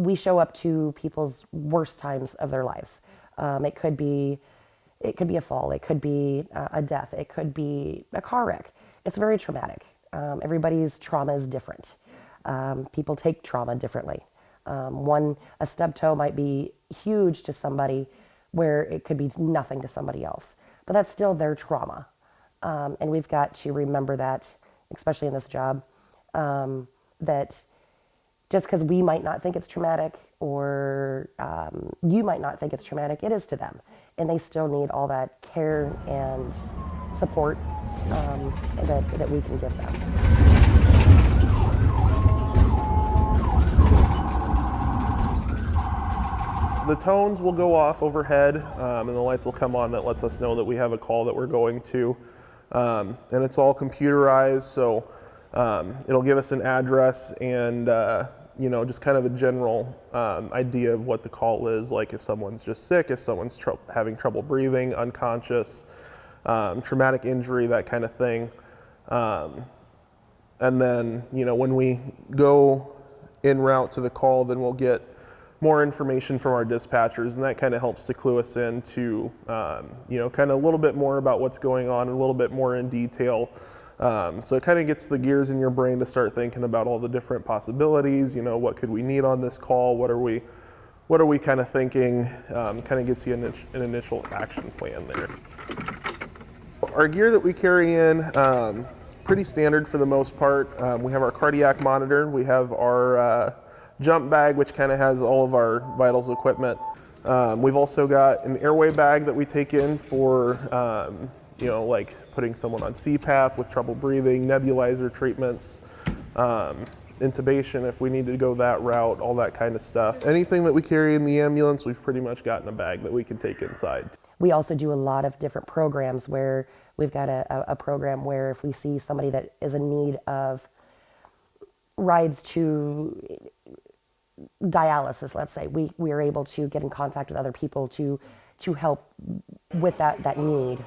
we show up to people's worst times of their lives. It could be a fall, it could be a death, it could be a car wreck. It's very traumatic. Everybody's trauma is different. People take trauma differently. A stub toe might be huge to somebody where it could be nothing to somebody else, but that's still their trauma. And we've got to remember that, especially in this job, that just because we might not think it's traumatic or you might not think it's traumatic, it is to them. And they still need all that care and support that we can give them. The tones will go off overhead and the lights will come on. That lets us know that we have a call that we're going to. And it's all computerized, so it'll give us an address and just kind of a general idea of what the call is, like if someone's just sick, if someone's having trouble breathing, unconscious, traumatic injury, that kind of thing. And then, when we go en route to the call, then we'll get more information from our dispatchers, and that kind of helps to clue us in to, kind of a little bit more about what's going on, a little bit more in detail. So it kind of gets the gears in your brain to start thinking about all the different possibilities. What could we need on this call? What are we kind of thinking? Kind of gets you an initial action plan there. Our gear that we carry in, pretty standard for the most part. We have our cardiac monitor. We have our jump bag, which kind of has all of our vitals equipment. We've also got an airway bag that we take in for, like putting someone on CPAP with trouble breathing, nebulizer treatments, intubation if we need to go that route, all that kind of stuff. Anything that we carry in the ambulance, we've pretty much got in a bag that we can take inside. We also do a lot of different programs where we've got a program where if we see somebody that is in need of rides to dialysis, let's say, we are able to get in contact with other people to help with that need.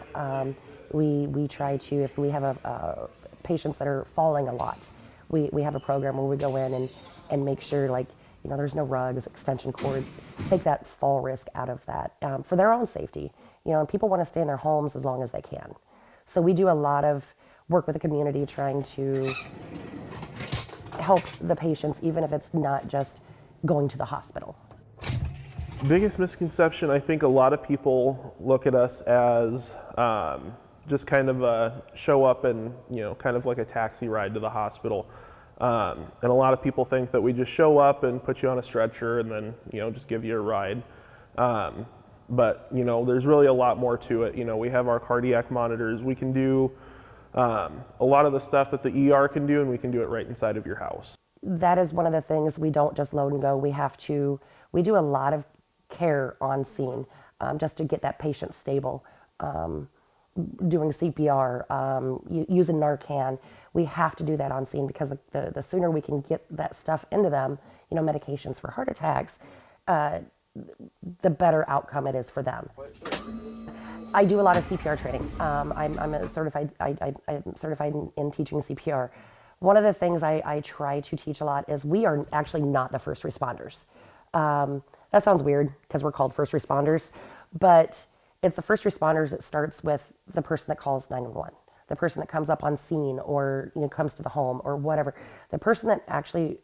We try to, if we have patients that are falling a lot, we have a program where we go in and make sure, there's no rugs, extension cords, take that fall risk out of that for their own safety. And people want to stay in their homes as long as they can. So we do a lot of work with the community trying to help the patients, even if it's not just going to the hospital. Biggest misconception, I think a lot of people look at us as just kind of a show up and, kind of like a taxi ride to the hospital. And a lot of people think that we just show up and put you on a stretcher and then, just give you a ride. But, there's really a lot more to it. We have our cardiac monitors. We can do a lot of the stuff that the ER can do, and we can do it right inside of your house. That is one of the things. We don't just load and go. We do a lot of care on scene just to get that patient stable. Doing CPR, using Narcan. We have to do that on scene because the sooner we can get that stuff into them, medications for heart attacks, the better outcome it is for them. I do a lot of CPR training. I'm certified in teaching CPR. One of the things I try to teach a lot is we are actually not the first responders. That sounds weird because we're called first responders, but it's the first responders that starts with the person that calls 911, the person that comes up on scene or comes to the home or whatever. The person that actually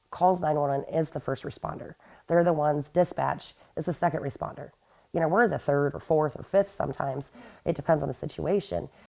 calls 911 is the first responder. They're the ones. Dispatch is the second responder. We're the third or fourth or fifth sometimes. It depends on the situation.